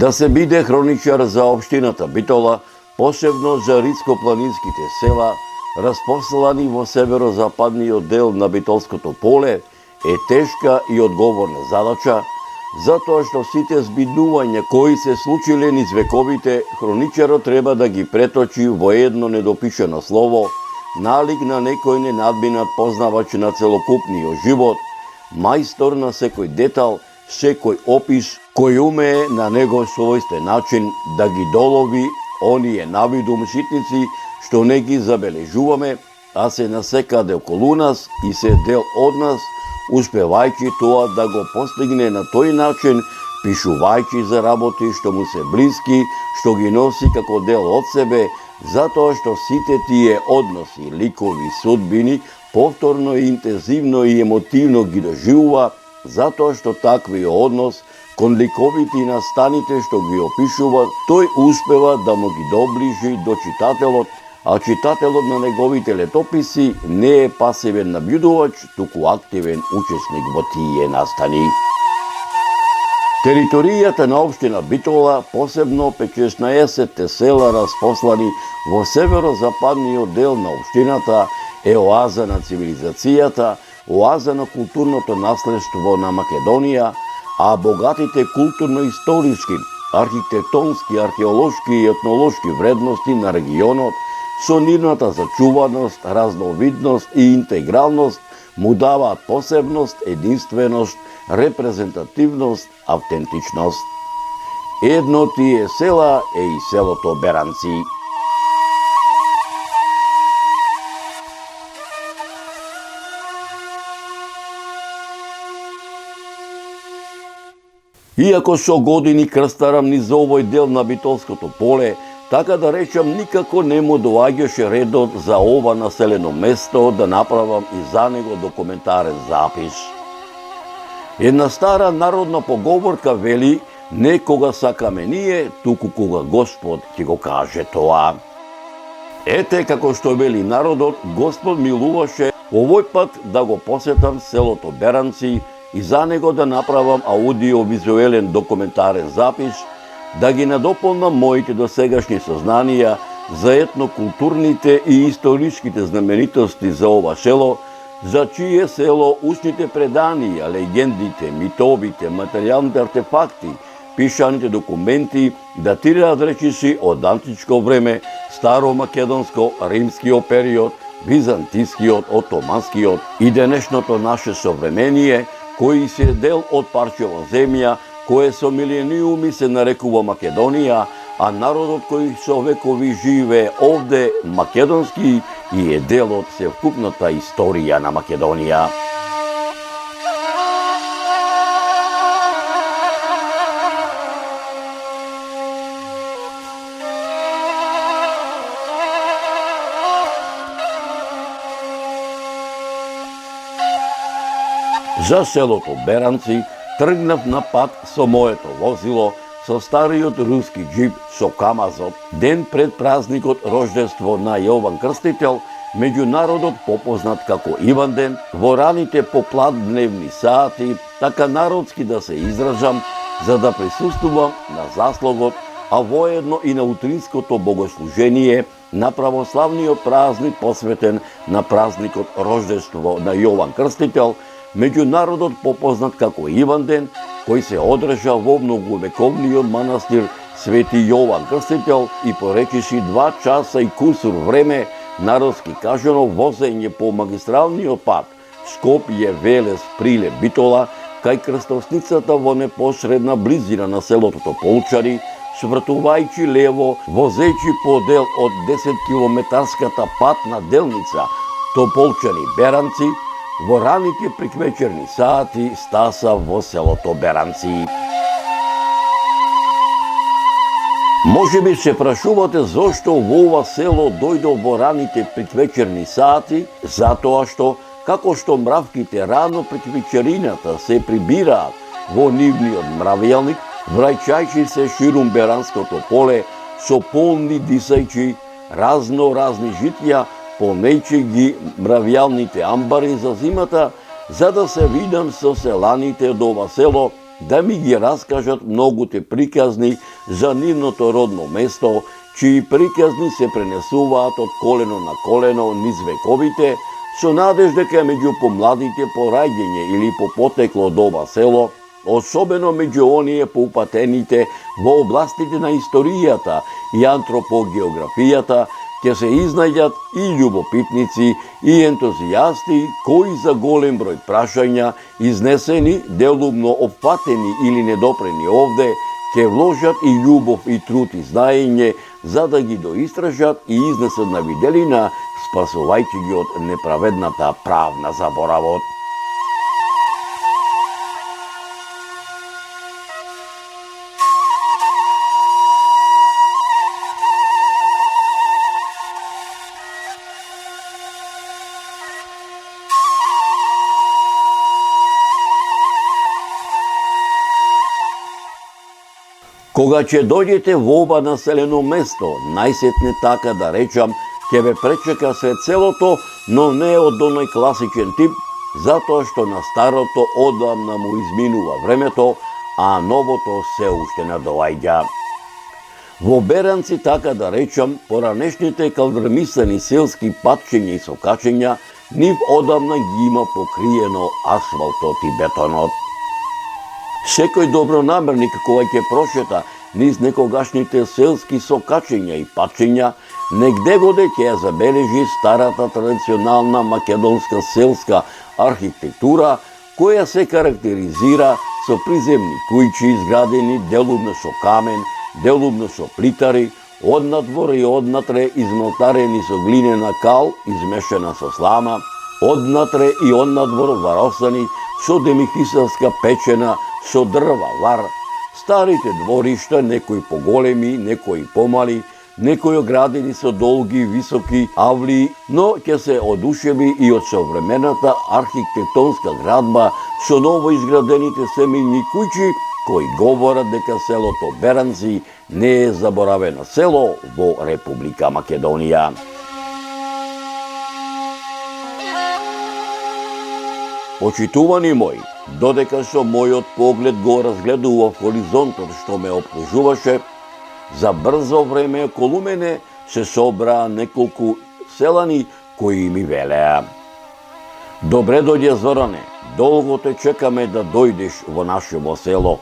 Да се биде хроничар за општината Битола, посебно за ридскопланинските села, распослани во северозападниот дел на Битолското поле, е тешка и одговорна задача, затоа што сите збиднувања кои се случиле низ вековите, хроничарот треба да ги преточи во едно недопишано слово, налик на некој ненадминат познавач на целокупниот живот, мајстор на секој детал, секој опис, кој умее на него својствен начин да ги долови оние навидум ситници што не ги забележуваме, а се насекаде околу нас и се дел од нас, успевајќи тоа да го постигне на тој начин, пишувајќи за работи што му се блиски, што ги носи како дел од себе, затоа што сите тие односи, ликови, судбини, повторно и интензивно и емотивно ги доживува, затоа што таквиот однос кон ликовите и настаните што ги опишува, тој успева да му ги доближи до читателот, а читателот на неговите летописи не е пасивен набљудувач, туку активен учесник во тие настани. Територијата на општина Битола, посебно 16 села распослани во северозападниот дел на општината, е оаза на цивилизацијата, оаза на културното наследство на Македонија, а богатите културно-историски, архитектонски, археолошки и етнолошки вредности на регионот со нивната зачуваност, разновидност и интегралност му даваат посебност, единственост, репрезентативност, автентичност. Едно тие села е и селото Беранци. Иако со години крстарам низ овој дел на Битолското поле, така да речам, никако не му доаѓаше редот за ова населено место да направам и за него документарен запис. Една стара народна поговорка вели: не кога сакаме ние, туку кога Господ ќе го каже тоа. Ете како што вели народот, Господ милуваше овој пат да го посетам селото Беранци и за него да направам аудио-визуелен документарен запис, да ги надополнам моите досегашни сознанија за етнокултурните и историските знаменитости за ова село, за чие село устните преданија, легендите, митовите, материјалните артефакти, пишаните документи датираат речиси од античко време, старомакедонско, римскиот период, византискиот, отоманскиот и денешното наше современие, кои се дел од парчево земја, кое со милениуми се нарекува Македонија, а народот кој со векови живее овде македонски и е дел од севкупната историја на Македонија. За селото Беранци тргнав на пат со моето возило, со стариот руски джип со камазот, ден пред празникот рождество на Јован Крстител, меѓу народот попознат како Иванден, во раните попладневни сати, така народски да се изражам, за да присуствувам на заслогот, а воедно и на утринското богослужение на православниот празник посветен на празникот рождество на Јован Крстител, меѓу народот попознат како Иванден, кој се одржа во многовековниот манастир Свети Јован Крстител и по речиси 2 часа и кусур време, народски кажано, возење по магистралниот пат Скопје, Велес, Прилеп, Битола, кај крстосницата во непосредна близина на селото Тополчари, свртувајќи лево, возејќи по дел од 10-километарската патна делница Тополчари Беранци, во раните приквечерни сати стаса во селото Беранци. Може би се прашувате зошто во ова село дојдов во раните приквечерни сати, затоа што, како што мравките рано пред вечерината се прибираат во нивниот мравјалник, враќајќи се ширум Беранското поле со полни дисајќи разни житја, полнејќи ги мравјалните амбари за зимата, за да се видам со селаните од ова село, да ми ги раскажат многуте приказни за нивното родно место, чии приказни се пренесуваат од колено на колено низ вековите, со надеж дека меѓу помладите по раѓање или по потекло од ова село, особено меѓу оние поупатените во областите на историјата и антропогеографијата, ќе се изнајдат и љубопитници и ентузијасти кои за голем број прашања, изнесени, делумно опфатени или недопрени овде, ќе вложат и љубов и труд и знаење за да ги доистражат и изнесат на виделина, спасувајќи ги од неправедната правна заборавот. Кога ќе дојдете во ова населено место, најсетне така да речам, ќе ве пречека сред селото, но не од оној класичен тип, затоа што на старото одамна му изминува времето, а новото се уште надоаѓа. Во Беранци, така да речам, поранешните калдрмисани селски патчења и сокачења, нив одамна ги има покриено асфалтот и бетонот. Секој добронамерник кога ќе прошета низ некогашните селски сокачења и патчења, негде годе ќе ја забележи старата традиционална македонска селска архитектура, која се карактеризира со приземни кујчи изградени делумно со камен, делумно со плитари, однадвор и однатре измолтарени со глинена кал измешана со слама, однатре и однадвор варосани со демихисарска печена со дрва, вар. Старите дворишта, некои поголеми, некои помали, некои оградени со долги, високи авлии, но ќе се одушеви и од современата архитектонска градба со ново изградените семејни куќи, кои говорат дека селото Беранци не е заборавено село во Република Македонија. Почитувани мои, додека со мојот поглед го разгледував хоризонтот што ме опкружуваше, за брзо време околу мене се собраа неколку селани кои ми велеа: "Добре дојде, Зоране, долго те чекаме да дојдеш во нашево село.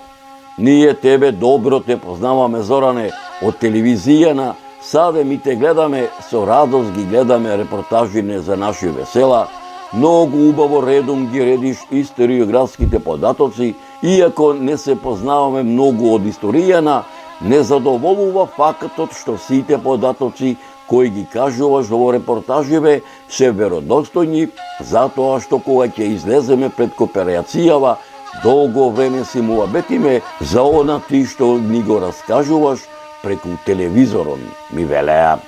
Ние тебе добро те познаваме, Зоране, од телевизијана, саде ми те гледаме, со радост ги гледаме репортажите за нашиве села. Многу убаво редом ги редиш историографските податоци, иако не се познаваме многу од историјана, не задоволува фактот што сите податоци кои ги кажуваш во репортаживе се веродостојни, затоа што кога ќе излеземе пред кооперацијава, долго време си му абетиме за она ти што ни го раскажуваш преку телевизорон", ми велеа.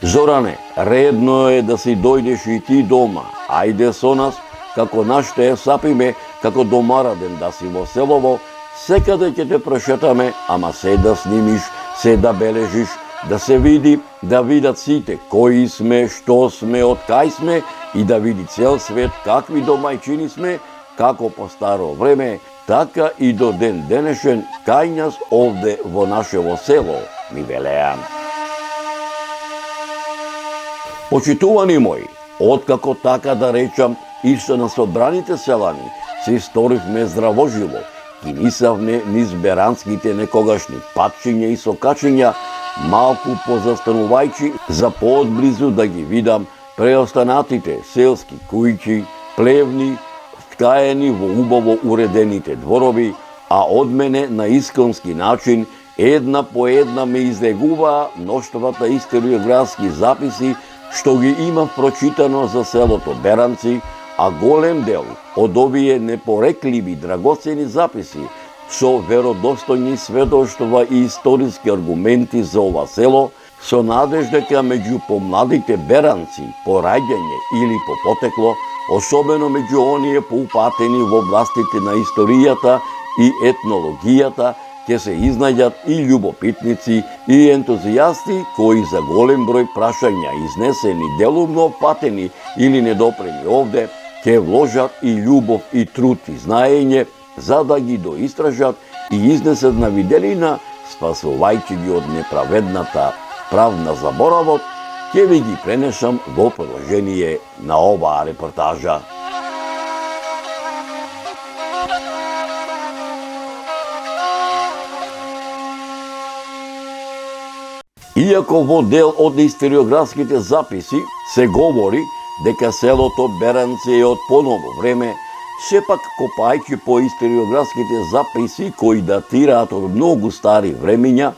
"Зоране, редно е да си дојдеш и ти дома. Ајде со нас, како нашите е сапиме, како домараден да си во селово, секаде ќе те прошетаме, ама се да снимиш, се да бележиш, да се види, да видат сите кои сме, што сме, од кај сме и да види цел свет какви домајчини сме, како по старо време, така и до ден денешен кај нас овде во нашево село", ми велеа. Почитувани мои, откако така да речам и со на собраните селани се историвме здравоживо, кинисавме низ беранските некогашни патчиња и сокачиња, малку позастанувајќи за поодблизу да ги видам преостанатите селски кујки, плевни, вткаени во убаво уредените дворови, а од мене на исконски начин една по една ме излегуваа мноштвата историографски записи што ги има прочитано за селото Беранци, а голем дел од овие непорекливи драгоцени записи со веродостојни сведоштва и историски аргументи за ова село, со надеж дека меѓу помладите беранци по раѓање или по потекло, особено меѓу оние поупатени во областите на историјата и етнологијата, ќе се изнајдат и љубопитници и ентузијасти кои за голем број прашања изнесени, делумно опатени или недопрени овде, ќе вложат и љубов и труд и знаење за да ги доистражат и изнесат на виделина спасувајќи ги од неправедната правна заборавот, ќе ви ги пренесам во продолжение на оваа репортажа. Иако во дел од историографските записи се говори дека селото Беранци е од поново време, сепак копајќи по историографските записи кои датираат од многу стари времиња,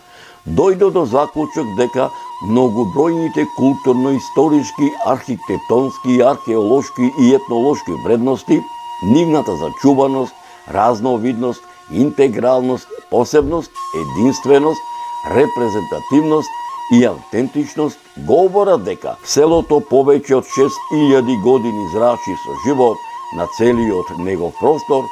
дојде до заклучок дека многобројните културно-историски, архитектонски, археолошки и етнолошки вредности, нивната зачуваност, разновидност, интегралност, посебност, единственост, репрезентативност и автентичност говорат дека селото повеќе од 6000 години зрачи со живот на целиот негов простор,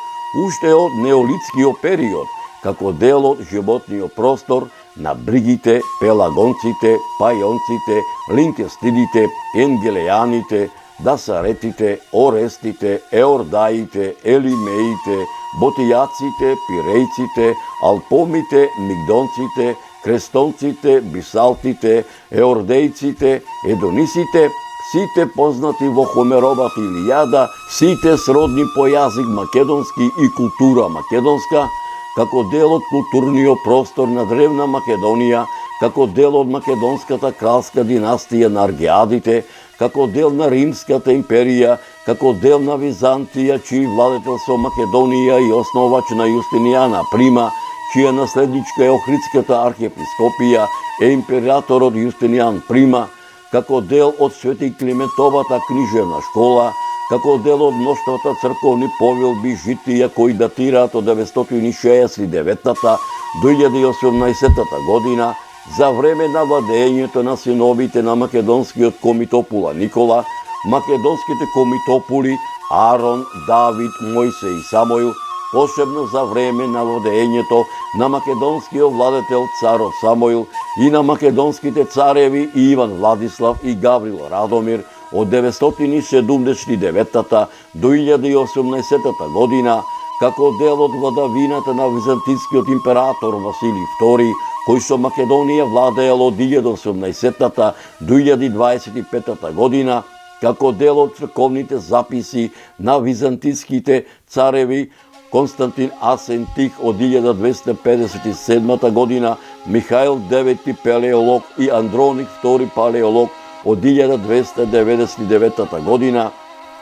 уште од неолитскиот период, како дел од животниот простор на бригите, пелагонците, пајонците, линкестидите, енгелејаните, дасаретите, орестите, еордаите, елимеите, ботијаците, пирејците, алпомите, мигдонците, крестонците, бисалтите, еордејците, едонисите, сите познати во Хомеровата Илијада, сите сродни по јазик македонски и култура македонска, како дел од културниот простор на древна Македонија, како дел од македонската кралска династија на Аргеадите, како дел на Римската империја, како дел на Византија, чиј владетел со Македонија и основач на Јустинијана Прима, чија наследничка е Охридската архиепископија, е императорот Јустинијан Прима, како дел од Свети Климентовата книжевна школа, како дел од мноштвата црковни повелби, житија кои датираат од 969 до 1018 година, за време на владењето на синовите на македонскиот комитопула Никола, македонските комитопули Арон, Давид, Мојсе и Самоил, посебно за време на владењето на македонскиот владетел царот Самоил и на македонските цареви Иван Владислав и Гаврил Радомир од 979 до 1018 година, како дел од владавината на византискиот император Василий II, кој со Македонија владеел од 1018 до 1025 година, како дел од црковните записи на византиските цареви Константин Асентих од 1257 година, Михаил IX Палеолог и Андроник II Палеолог од 1299 година,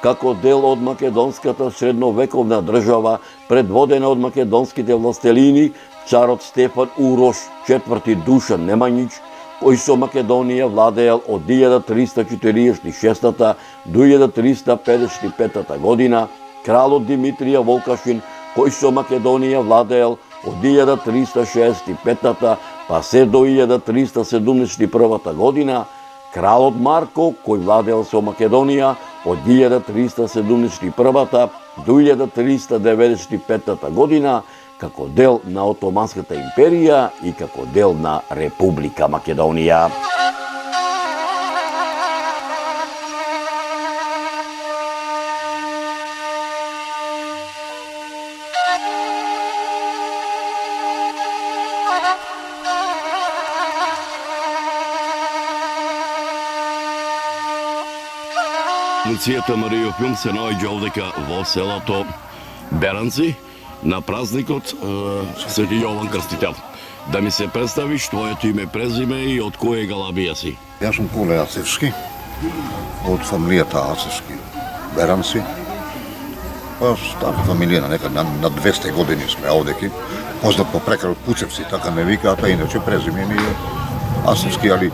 како дел од македонската средновековна држава, предводена од македонските властелини, царот Стефан Урош IV Душан Немањич, кој со Македонија владеел од 1346 до 1355 година, кралот Димитрија Волкашин, кој со Македонија владеел од 1365 па се до 1371 година, кралот Марко, кој владеел со Македонија од 1371 до 1395 година, како дел на Отоманската империја и како дел на Република Македонија. Луцијата Марио Филм се наоѓа овдека во селото Беранци на празникот Свети Јован Крстител. Да ми се представиш твоето име, презиме и од која галабија си? Јас сум Коле Ацевски, од фамилијата Ацевски Беранци. Стара фамилија на некад на 200 години сме овдеки. Познат по прекар Пуцевци, така ме викаат, а иначе презиме ми е Ацевски, али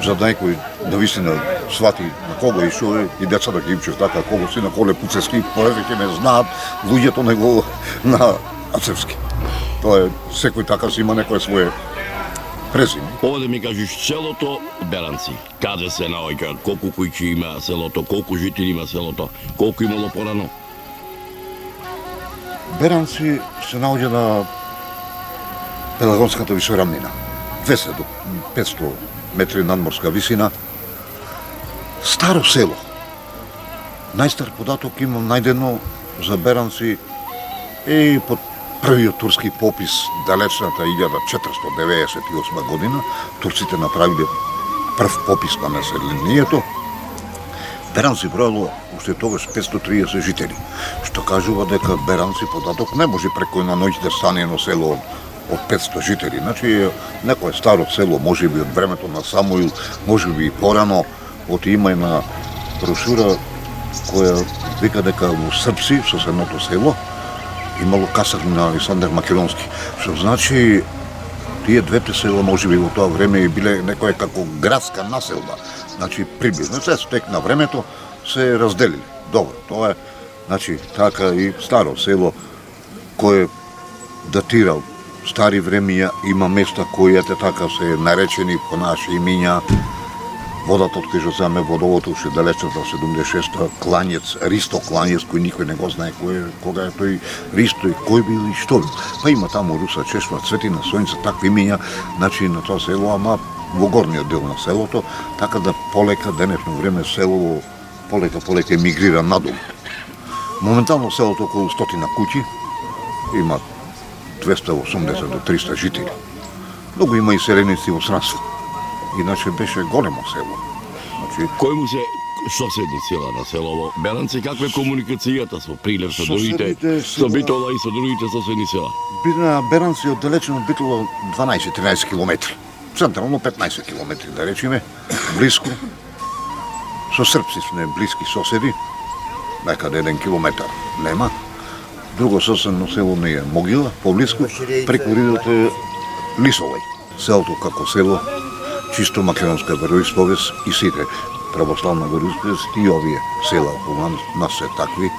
за некој да вистина свати на кого и шо и деца да ги учат така, кого си на Коле Пуцевски, повеќе ме знаат луѓето него на Ацевски. Тоа е, секој така си има некој свое презиме. Овде ми кажеш селото Беранци. Каде се наоѓа, колку куќи има селото, колку жители има селото, колку имало порано? Беранци се наоѓа на Пелагонската висорамнина. 200 до 500 метри надморска висина. Старо село. Најстар податок имам најдено за Беранци е под првиот турски попис далечната 1498 година, турците направиле прв попис на населението. Беранци броело уште тогаш 530 жители, што кажува дека Беранци податок не може преку една ноќ да стане едно село од 500 жители. Значи, некое старо село, може би од времето на Самуил, може би и порано, има една брошура која вика дека во Српси, соседното село, имало касарни на Александар Македонски. Што значи, тие двете села може би во тоа време и биле некоја како градска населба. Значи, приближно се стек на времето се разделили. Добро, тоа е, значи, така и старо село кое датира стари времења, има места кои така се наречени по наши имиња. Водата од кај што заме водовод уште далечната 76-та, Клањец, Ристо Клањец, кој никој не го знае кога е тој Ристо и кој бил и што бил. Па има таму Руса Чешма, Цветина, Сонјца, такви имиња, значи на тоа село, ама во горниот дел на селото, така да полека денешно време село полека емигрира надолу. Моментално селото околу 100 куќи, има 280 до 300 жители. Многу има и селеници во странство. Иначе беше големо село. Значи, Кој му се соседни села на селово Беранци, каква е комуникацијата со Прилеп, со другите, со Битола и со другите соседни села? Беранци од далечено Битола 12-13 километри. Централно 15 километри, да речеме, близко. Со Српси сме блиски соседи, некаде 1 километар нема. Друго соседно село не е Могила, поблиско, преку ридот е Лисовај. Селото како село, чисто македонска вероисповест и сите православна вероисповест и овие села околу нас се такви.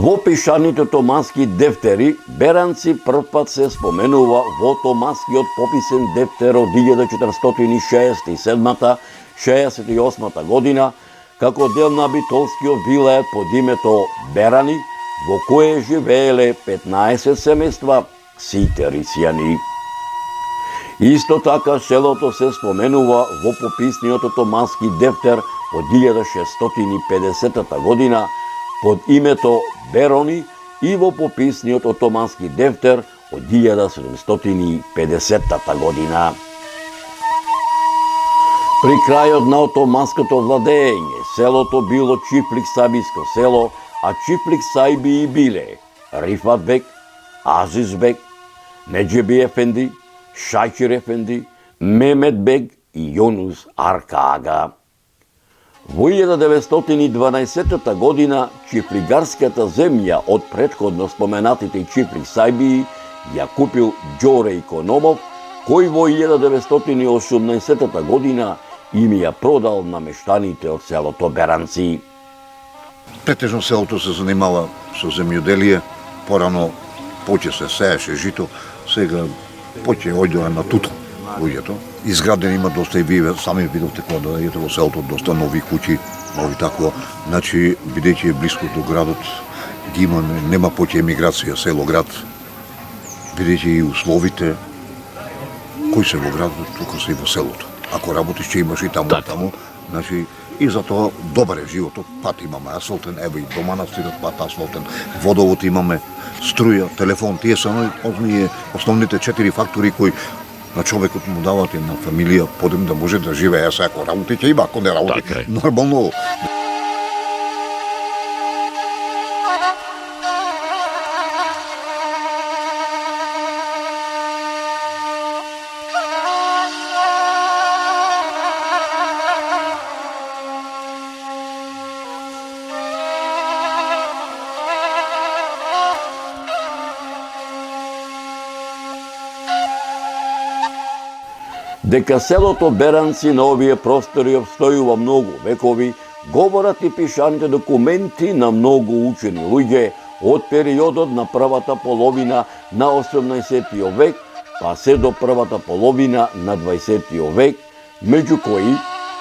Во пишаните томански дефтери, Беранци првпат се споменува во томанскиот пописен дефтер од 1467-68 година, како дел на битолскиот вилајет под името Берани, во кое живееле 15 семејства сите рицјани. Исто така селото се споменува во пописниот томански дефтер од 1650 година, под името Берони и во пописниот отомански дефтер од 1750 година. При крајот на отоманското владење, селото било Чифлик Сабиско село, а Чифлик Сајби биле Рифат бек, Азиз бек, Неџеби ефенди, Шајчир ефенди, Мемет бек и Јонус Арка-ага. Во 1912 година чифлигарската земја од претходно споменатите Чифлик Сајби ја купил Ѓоре Икономов, кој во 1918 година им ја продал на мештаните од селото Беранци. Претежно селото се занимава со земјоделие, порано поче се сееше жито, сега поче оѓува на туто луѓето. Изградени има доста и вие сами видовте кога доаѓате во селото, доста нови куќи, нови такво. Значи, бидејќи е близко до градот, ги има, нема поче емиграција село-град, бидејќи и условите кои се во градот, тука се и во селото. Ако работиш, ќе имаш и таму, таму, значи, и затоа добар е животот, пат имаме асфалтен, еве и до манастирот пат асфалтен, водовод имаме, струја, телефон, тие се основните 4 фактори кои на човекот му давате на фамилија подем да може да живее, ако работи ќе има, ако не работи, нормално. Дека селото Беранци на овие простори обстојува многу векови, говорат и пишаните документи на многу учени луѓе од периодот на првата половина на 18 век, па се до првата половина на 20 век, меѓу кои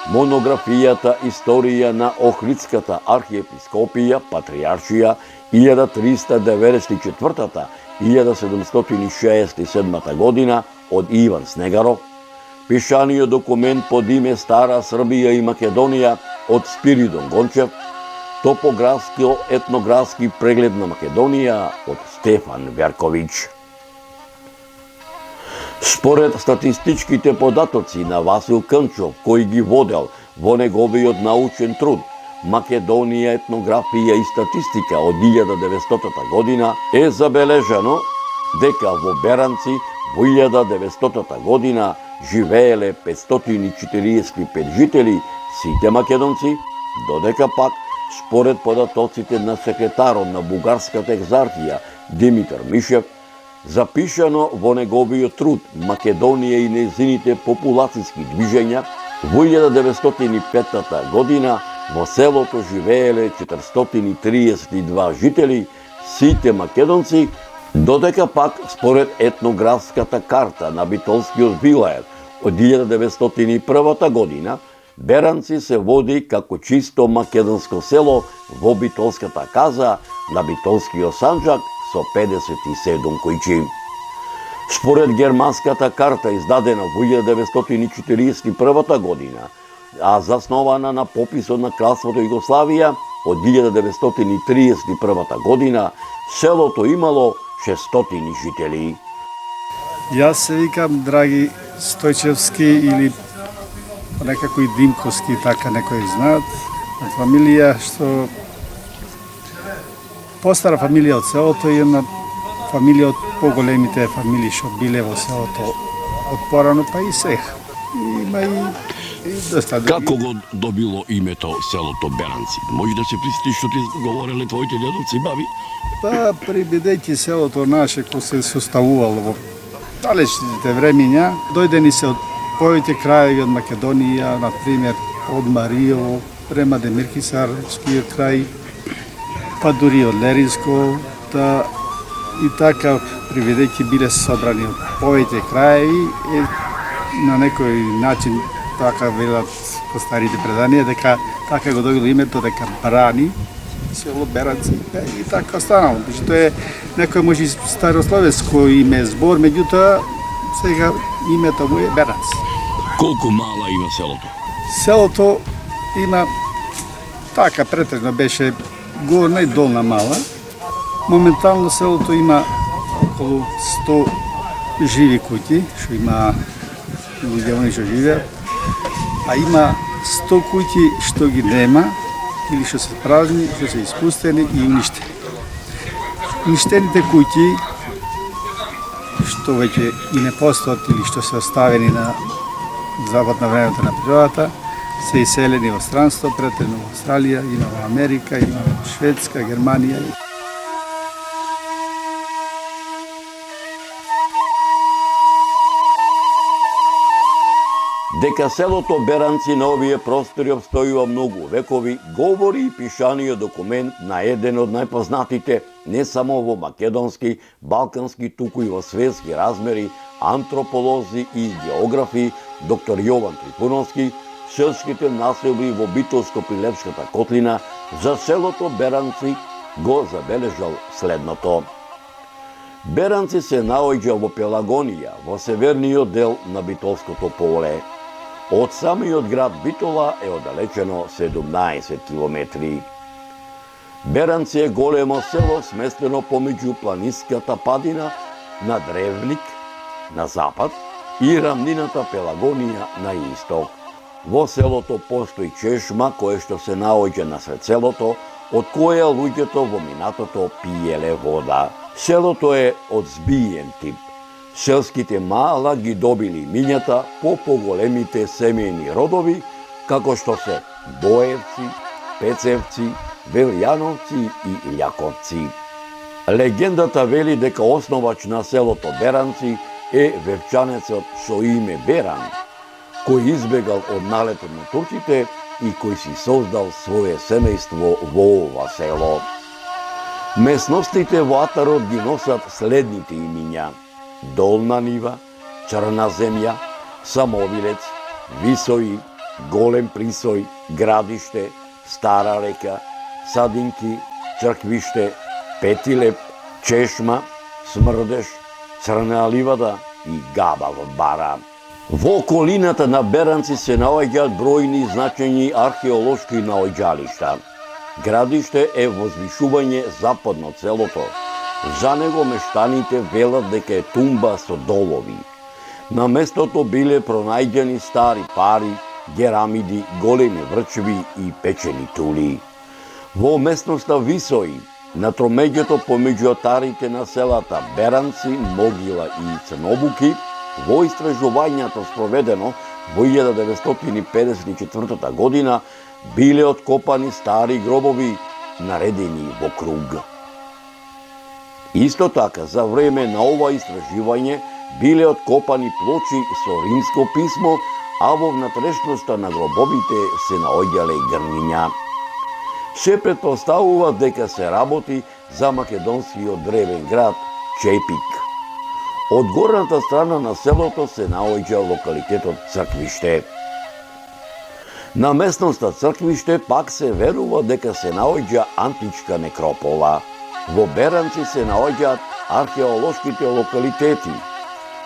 монографијата Историја на Охридската архиепископија, патриаршија 1394-1767 година од Иван Снегаров, пишаниот документ под име Стара Србија и Македонија од Спиридон Гончев, топографско-етнографски преглед на Македонија од Стефан Верковиќ. Според статистичките податоци на Васил Кънчов, кој ги водел во неговиот научен труд Македонија, етнографија и статистика од 1900 година, е забележано дека во Беранци во 1900 година живееле 545 жители, сите македонци, додека пак, според податоците на секретарот на Бугарската екзархија Димитар Мишев, запишано во неговиот труд Македонија и нејзините популацијски движења, во 1905 година во селото живееле 432 жители, сите македонци, додека пак според етнографската карта на Битолскиот вилајет од 1901 година, Беранци се води како чисто македонско село во Битолската каза на Битолскиот санџак со 57 куќи. Според германската карта издадена во 1941 година, а заснована на пописот на Кралството Југославија од 1931 година, селото имало 600 жители. Јас се викам Драги Стојчевски или некако и Димковски, така некои знаат. Од фамилија што постара фамилија од селото и една фамилија од поголемите фамилии што биле во селото од порано, па и сега. Има и доста. Како го добило името селото Беранци? Може да се присетиш што ти говореле твоите дедовци и баби? Па, бидејќи селото наше кој се составувало во далечните времиња, дојдени се од повеќе крајеви од Македонија, например од Маријово, према Демиркисарскиот крај, па дури од Леринско, и така бидејќи биле собрани од повеќе крајеви, на некој начин така велат по старите преданија дека така го добило името дека брани село Беранци и така останало. Тоа е некој може старословеско име збор, меѓутоа сега името му е Беранци. Колку мала има селото? Селото има така претежно беше горна и долна мала. Моментално селото има околу 100 живи куќи, што има луѓе што живеат, а има 100 куќи што ги нема или што се празни, што се испустени и уништени. Уништените куќи што веќе и не постојат или што се оставени на запад на времето на природата, се иселени во странство, претежно во Австралија, има во Америка, има во Шведска, Германија. Дека селото Беранци на овие простори обстојува многу векови, говори и пишаниот документ на еден од најпознатите, не само во македонски, балкански, туку и во светски размери, антрополози и географи, доктор Јован Трифуновски, селските населби во Битолско-Прилепската котлина, за селото Беранци го забележал следното. Беранци се наоѓа во Пелагонија, во северниот дел на Битолското поле. Од самиот град Битола е оддалечено 17 километри. Беранци е големо село сместено помеѓу планинската падина на Древник на запад и рамнината Пелагонија на исток. Во селото постои чешма која што се наоѓа насред селото, од која луѓето во минатото пиеле вода. Селото е од збиен тип. Селските мала ги добили имињата по поголемите семејни родови, како што се Боевци, Пецевци, Велјановци и Љаковци. Легендата вели дека основач на селото Беранци е вевчанецот со име Беран, кој избегал од налетот на турците и кој си создал свое семејство во ова село. Местностите во атарот ги носат следните имиња: Долна нива, Црна земја, Самовилец, Висои, Голем Присој, Градиште, Стара река, Садинки, Црквиште, Петилеп, Чешма, Смрдеш, Црна ливада и Габа во Бара. Во околината на Беранци се наоѓаат бројни значајни археолошки наоѓалишта. Градиште е возвишување западно од селото. За него мештаните велат дека е тумба со долови. На местото биле пронајдени стари пари, керамиди, големи врчви и печени тули. Во местноста Висои, на тромеѓето помеѓу отарите на селата Беранци, Могила и Црнобуки, во истражувањето спроведено во 1954 година биле откопани стари гробови наредени во круг. Исто така, за време на ова истражување биле откопани плочи со римско писмо, а во внатрешноста на гробовите се наоѓале грниња. Се претпоставува дека се работи за македонскиот древен град Чепик. Од горната страна на селото се наоѓа локалитетот Црквиште. На местноста Црквиште пак се верува дека се наоѓа античка некропола. Во Беранци се наоѓаат археолошките локалитети.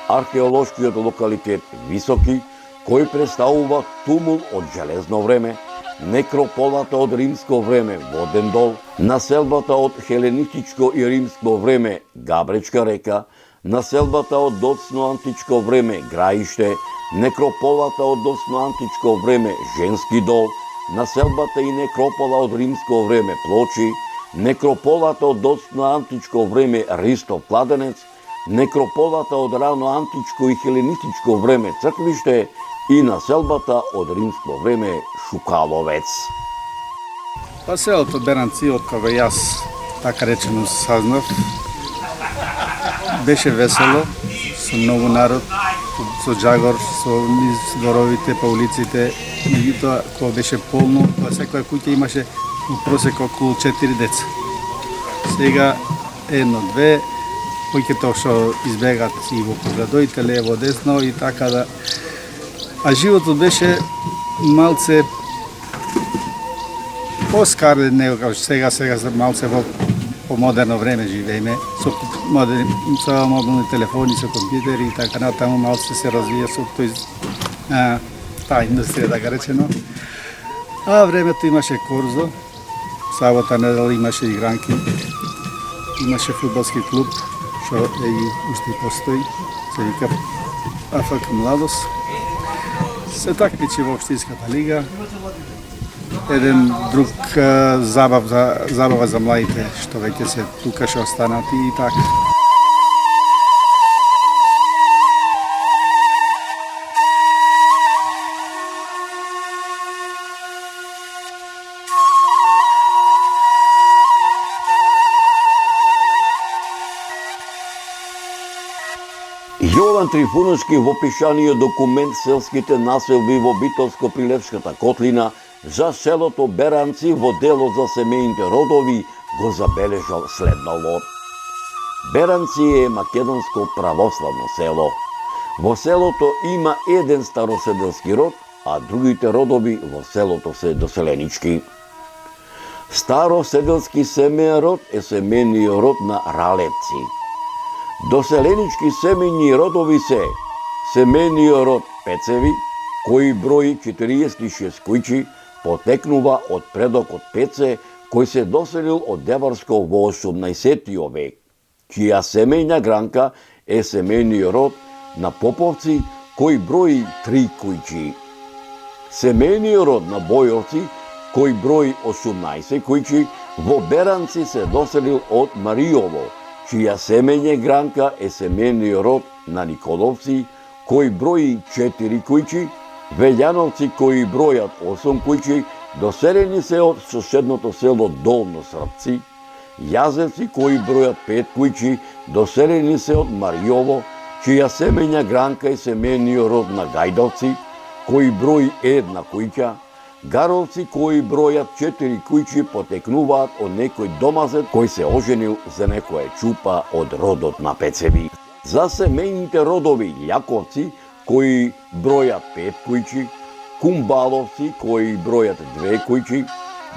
Археолошкиот локалитет Високи, кој представува тумул од железно време, некрополата од римско време Воден дол, населбата од хеленистичко и римско време Габречка река, населбата од доцно античко време Граиште, некрополата од доцно античко време Женски дол, населбата и некропола од римско време Плочи, некрополата од доцно античко време Ристов кладенец, некрополата од рано античко и хеленистичко време Црквиште и населбата од римско време Шукаловец. Па селото Беранци, од кога јас така речено сазнав, беше весело, со многу народ, со джагор, со низ дворовите, по улиците, меѓутоа кога беше полно, во секоја куќа имаше во просек околу 4 деца. Сега едно-две, којкето што избегат и во градоите, лево, десно и така да. А животот беше малце поскарлен него како сега малце во помодерно време живееме, со мобилни телефони, со компјутери и така натаму малце се развија со таа индустрија, така речено. А времето имаше корзо, сабота недела имаше игранки, имаше фудбалски клуб, што е и уште постои, се вика АФК Младост. Се такмичи во Општинската лига. Еден друг забава за младите, што веќе се тука што останати и така. Јован Трифуновски во пишаниот документ Селските населби во Битолско-Прилепската котлина за селото Беранци во делот за семејните родови го забележал следново. Беранци е македонско православно село. Во селото има еден староседелски род, а другите родови во селото се доселенички. Староседелски семеен род е семејниот род на Ралевци. Доселенички семејни родови се семејниот род Пецеви, кој брои 46 куќи, потекнува од предокот Пеце, кој се доселил од Деварско во 18 век, чија семејна гранка е семејниот род на Поповци, кој брои 3 куќи. Семејниот род на Бојовци, кој брои 18 куќи, во Беранци се доселил од Маријово, чија семејна гранка е семејниот род на Николовци, кој брои 4 куќи, Велјановци кои бројат 8 куќи, доселени се од соседното село Долно Српци, Јазевци кои бројат 5 куќи, доселени се од Маријово, чија семејна гранка е семејниот род на Гајдовци, кои брои 1 куќа, Гаровци кои бројат 4 куќи потекнуваат од некој домазет кој се оженил за некоја чупа од родот на Пецеви. За семејните родови Јаковци кои бројат 5 куќи, Кумбаловци кои бројат 2 куќи,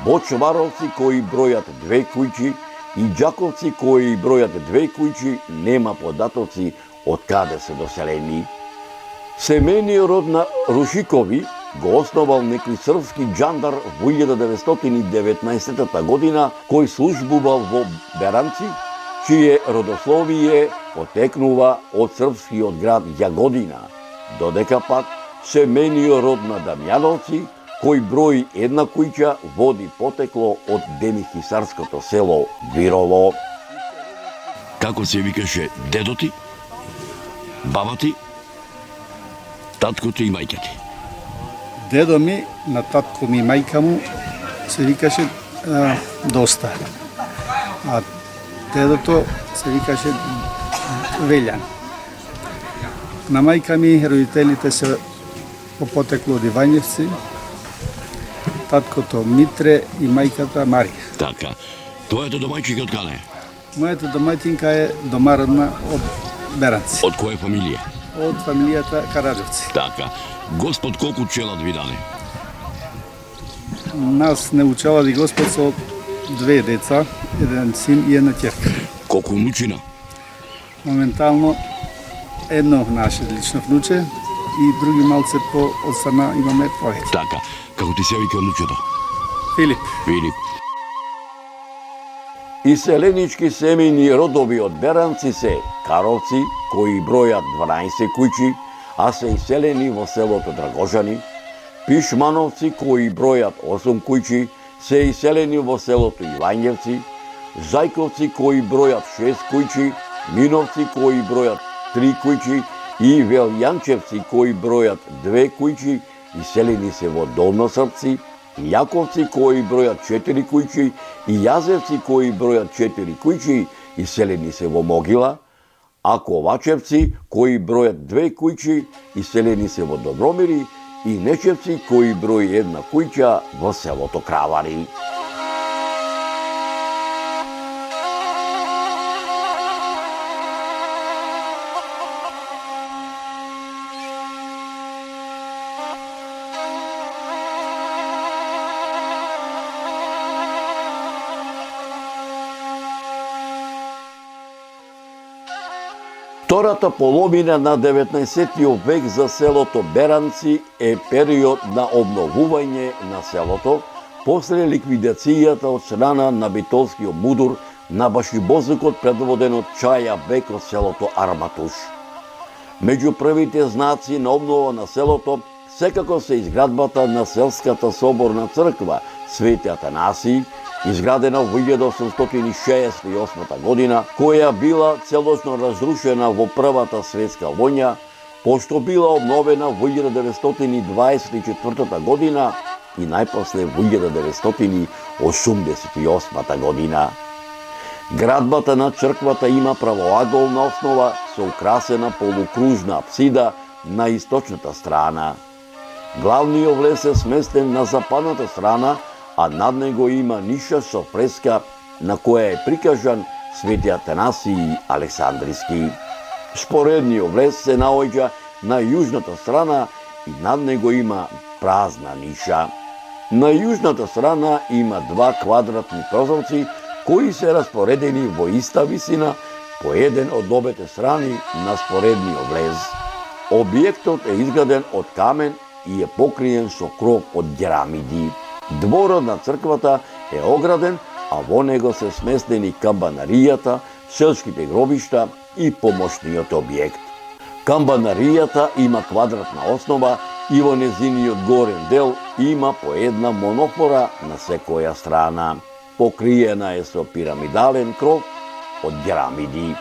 Бочваровци кои бројат 2 куќи и Џаковци кои бројат 2 куќи, нема податоци од каде се доселени. Семениот род на Рушикови го основал некој српски џандар во 1919 година, кој службувал во Беранци, чие родословие потекнува од српскиот град Јагодина, додека пак семениот род на Дамјановци, кој брои 1 куќа, води потекло од демихисарското село Вирово. Како се викаше дедо ти, баба ти, татко ти и мајка ти? Дедо ми, на татко ми и мајка му, се викаше Доста. А дедото се викаше Велјан. На мајка ми родителите се по потекло од Ивањевци, таткото Митре и мајката Марија. Така. Твоето домајчике од каде? Мојата домаќинка е домародна од Беранци, Од која фамилија? од фамилијата Караджевци. Така. Господ колку челад ви даде? Нас не учавали Господ со 2 деца, еден син и една ќерка. Колку внучина? Моментално едно наше лично внуче и други малце по од страна имаме повеќе. Така. Како ти се вика внучето? Филип, Филип. Иселенички семејни родови од Беранци се Каровци, кои бројат 12 куќи, а се иселени во селото Драгожани, Пишмановци, кои бројат 8 куќи, се иселени во селото Ивањевци, Зајковци, кои бројат 6 куќи, Миновци, кои бројат 3 куќи и Велјанчевци, кои бројат 2 куќи, иселени се во Долносрпци, Јаковци, кои бројат 4 куќи и Јазевци, кои бројат 4 куќи, иселени се во Могила, а Ковачевци, кои бројат 2 куќи, иселени се во Добромири и Нечевци, кои брои 1 куќа во селото Кравари. Втората половина на 19 век за селото Беранци е период на обновување на селото после ликвидацијата од страна на битолскиот мудур на башибозукот предводен од Чаја Бек од селото Арматуш. Меѓу првите знаци на обнова на селото секако се изградбата на селската соборна црква Свети Атанасиј, изградена во 1868 година, која била целосно разрушена во Првата светска војна, пошто била обновена во 1924 година и најпосле во 1988 година. Градбата на црквата има правоаголна основа со украсена полукружна апсида на источната страна. Главниот влез е сместен на западната страна, а над него има ниша со фреска на која е прикажан Свети Атанасиј Александриски. Споредниот влез се наоѓа на јужната страна и над него има празна ниша. На јужната страна има 2 квадратни прозорци кои се распоредени во иста висина по еден од обете страни на споредниот влез. Објектот е изграден од камен и е покриен со кров од герамиди. Дворот на црквата е ограден, а во него се сместени камбанаријата, селските гробишта и помошниот објект. Камбанаријата има квадратна основа и во незиниот горен дел има по една монофора на секоја страна. Покриена е со пирамидален кров од герамиди.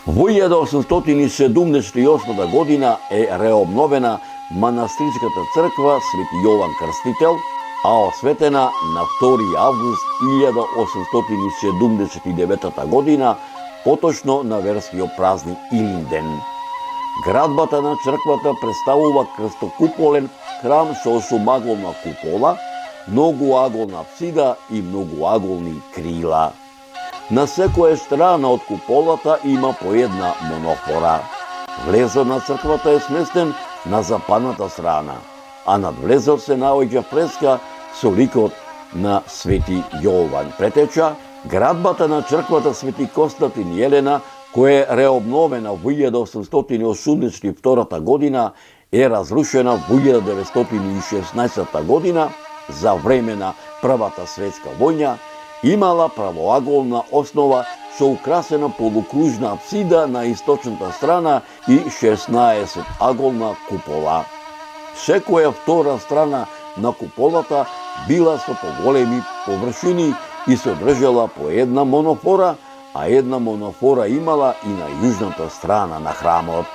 Во 1878 година е реобновена манастирската црква Свети Јован Крстител, а осветена на 2 август 1879 година, поточно на верскиот празник Илинден. Градбата на црквата представува крстокуполен храм со 8-аголна купола, многоаголна апсида и многоаголни крила. На секоја страна од куполата има по една монофора. Влезот на црквата е сместен на западната страна, а над влезот се наоѓа фреска со ликот на Свети Јован Претеча, градбата на црквата Свети Константин и Елена, која е реобновена во 1882 година, е разрушена во 1916 година за време на Првата светска војна, имала правоаголна основа со украсена полукружна апсида на источната страна и 16 аголна купола. Секоја втора страна на куполата била со поголеми површини и содржала по една монофора, а една монофора имала и на јужната страна на храмот.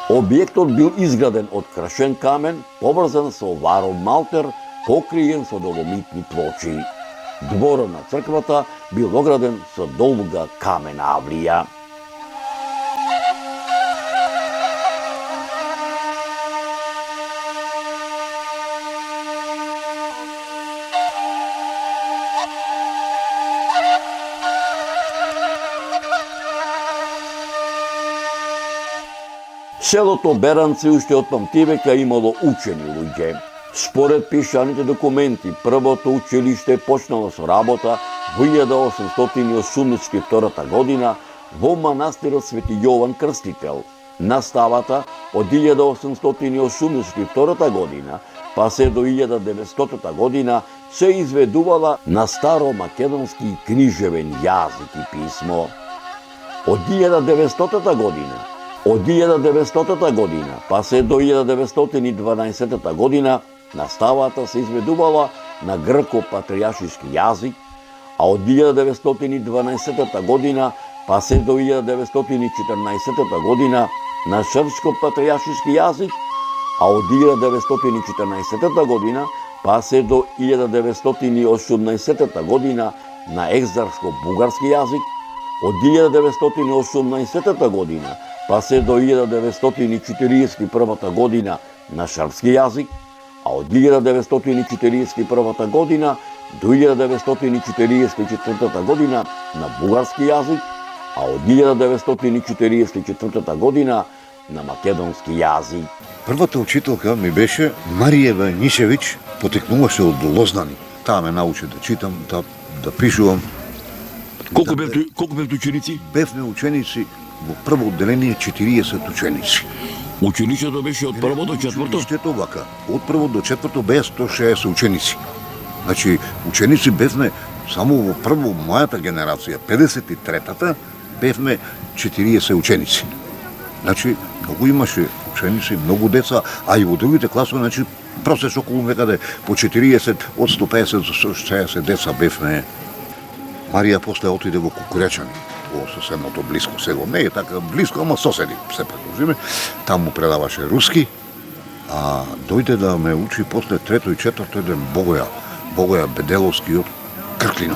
Објектот бил изграден од крашен камен, поврзан со варов малтер, покриен со доломитни плочи. Дворот на црквата бил ограден со долга камена авлија. Селото Беранци уште од памтивека имало учени луѓе. Според пишаните документи, првото училиште почнало со работа во 1882 година во манастирот Свети Јован Крстител. Наставата од 1882 година па се до 1900 година се изведувала на старомакедонски книжевен јазик и писмо. Од 1900 година па се до 1912 година наставата се изведувала на грко-патријашки јазик, а од 1912 година па се до 1914 година на српско-патријашки јазик, а од 1914 година па се до 1918 година на екзарско-бугарски јазик, од 1918 година па се до 1941 година на српски јазик, а од 1941 година до 1944 година на бугарски јазик, а од 1944 година на македонски јазик. Првата учителка ми беше Мариева Нишевиќ, потекнуваше од Лознани. Таа ме научи да читам, да пишувам. Колку бевте ученици? Бевме ученици во прво одделение 40 ученици. Ученичето беше од прво до четврто? Ученичето вака. Од прво до четврто беа 160 ученици. Значи, ученици бевме само во прво мојата генерација, 53-та, бевме 40 ученици. Значи, многу имаше ученици, многу деца, а и во другите класови, значи, просеч околу некаде по 40, од 150 до 160 деца бевме. Марија после отиде во Кукуречани, во соседното блиско село. Не е така блиско, ама соседи се предложиме. Таму предаваше руски, а дојде да ме учи после трето и четврто еден Богоја Беделовски од Крклино.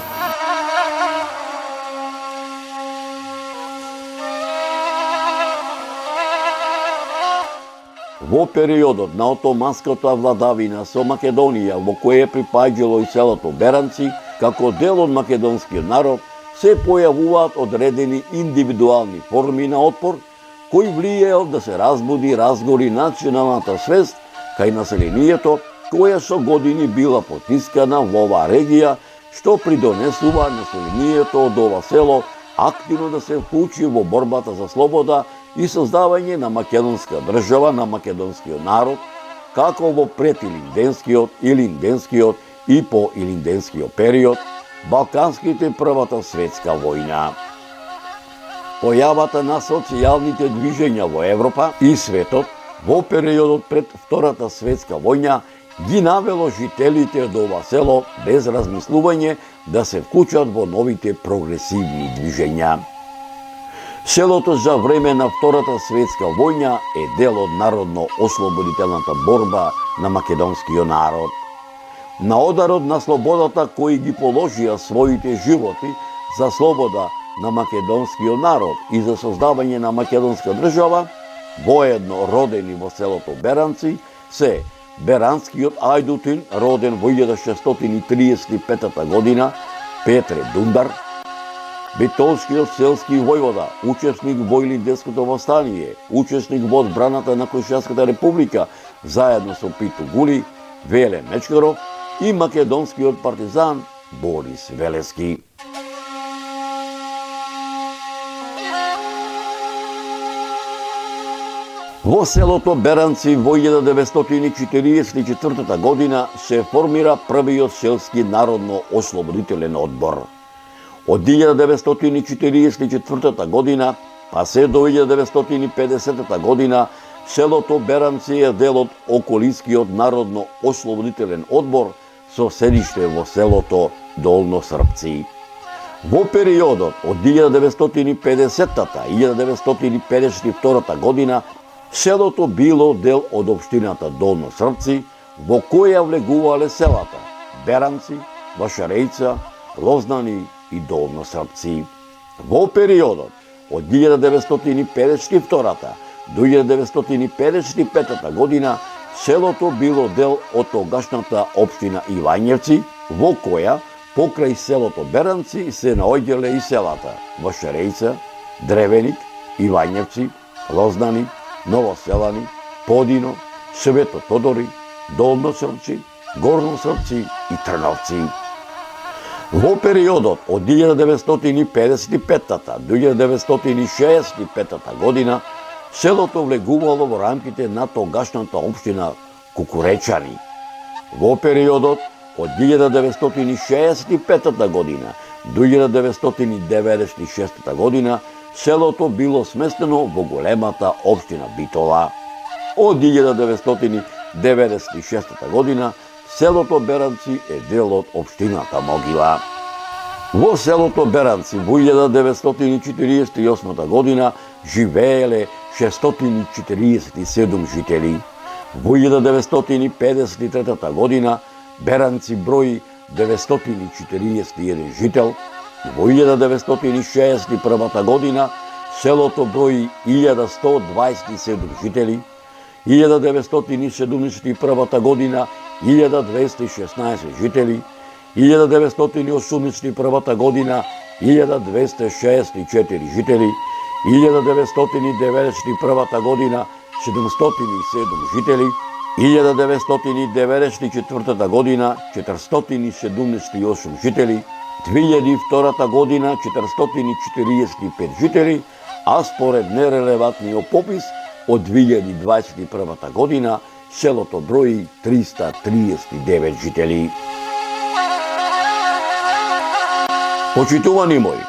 Во периодот на отоманската владавина со Македонија, во која припаѓало и селото Беранци, како дел од македонскиот народ, се појавуваат одредени индивидуални форми на отпор, кои влијаел да се разбуди, разгори националната свест кај населението, која со години била потискана во оваа регија, што придонесува населението од ова село активно да се вклучи во борбата за слобода и создавање на македонска држава, на македонскиот народ, како во предилинденскиот, илинденскиот и по илинденскиот период, Балканските Првата светска војна. Појавата на социјалните движења во Европа и светот во периодот пред Втората светска војна ги навело жителите од ова село без размислување да се вклучат во новите прогресивни движења. Селото за време на Втората светска војна е дел од народно-ослободителната борба на македонскиот народ. На ударот на слободата кои ги положија своите животи за слобода на македонскиот народ и за создавање на македонска држава, воедно родени во селото Беранци, се Беранскиот ајдутин, роден во 1635 година, Петре Дундар, Битолскиот селски војвода, учесник во Илинденското восстание, учесник во одбраната на Којшанската република, заедно со Питу Гули, Веле Мечкаров и македонскиот партизан Борис Велески. Во селото Беранци во 1944 година се формира првиот селски народно-ослободителен одбор. Од 1944 година па се до 1950 година селото Беранци е дел од околискиот народно-ослободителен одбор со седиште во селото Долно Српци. Во периодот од 1950 и 1952 година селото било дел од општината Долно Српци, во која влегувале селата Беранци, Вашарејца, Лознани и Долно Српци. Во периодот од 1952 до 1955 година селото било дел од тогашната општина Ивањевци, во која покрај селото Беранци се наоѓале и селата Вашарејца, Древеник, Ивањевци, Лознани, Новоселани, Подино, Свето Тодори, Долно Српци, Горно Српци и Трновци. Во периодот од 1955 до 1965 година селото влегувало во рамките на тогашната општина Кукуречани. Во периодот од 1965 година до 1996 година селото било сместено во големата општина Битола. Од 1996 година селото Беранци е дел од општината Могила. Во селото Беранци во 1948 година живееле 647 жители. Во 1953 година Беранци брои 941 жител. Во 1961 година селото брои 1127 жители. 1971 година 1216 жители. 1981 година 1264 жители. 1991 година 707 жители. 1994 година 478 жители. 2002 година 445 жители, а според нерелевантниот попис од 2021 година селото брои 339 жители. Почитувани мои,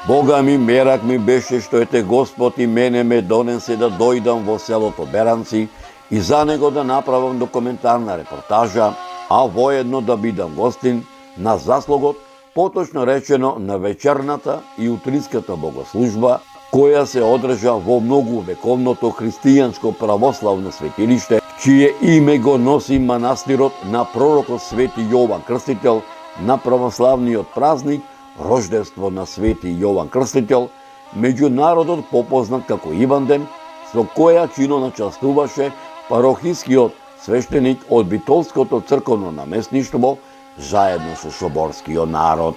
Бога ми, мерак ми беше што ете Господ и мене ме донесе да дојдам во селото Беранци и за него да направам документарна репортажа, а воедно да бидам гостин на заслугот, поточно речено на вечерната и утринската богослужба, која се одржа во многувековното христијанско православно светилиште, чие име го носи манастирот на пророкот Свети Јован Крстител на православниот празник Рождество на Свети Јован Крстител, меѓу народот попознат како Иванден, со која чино начастуваше парохискиот свештеник од Битолското црковно наместништво заедно со соборскиот народ.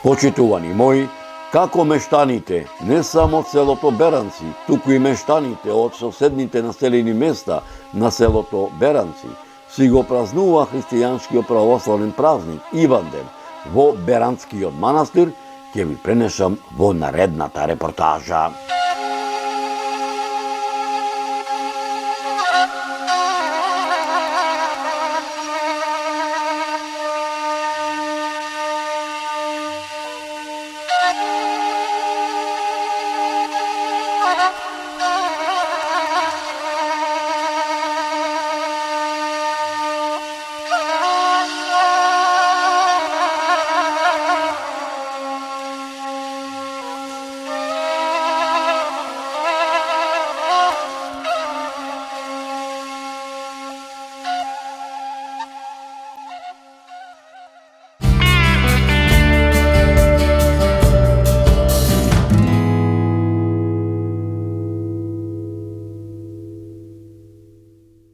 Почитувани мои, како мештаните, не само селото Беранци, туку и мештаните од соседните населени места на селото Беранци, си го празнува христијанскиот православен празник Иванден во Беранскиот манастир, ќе ви пренесам во наредната репортажа.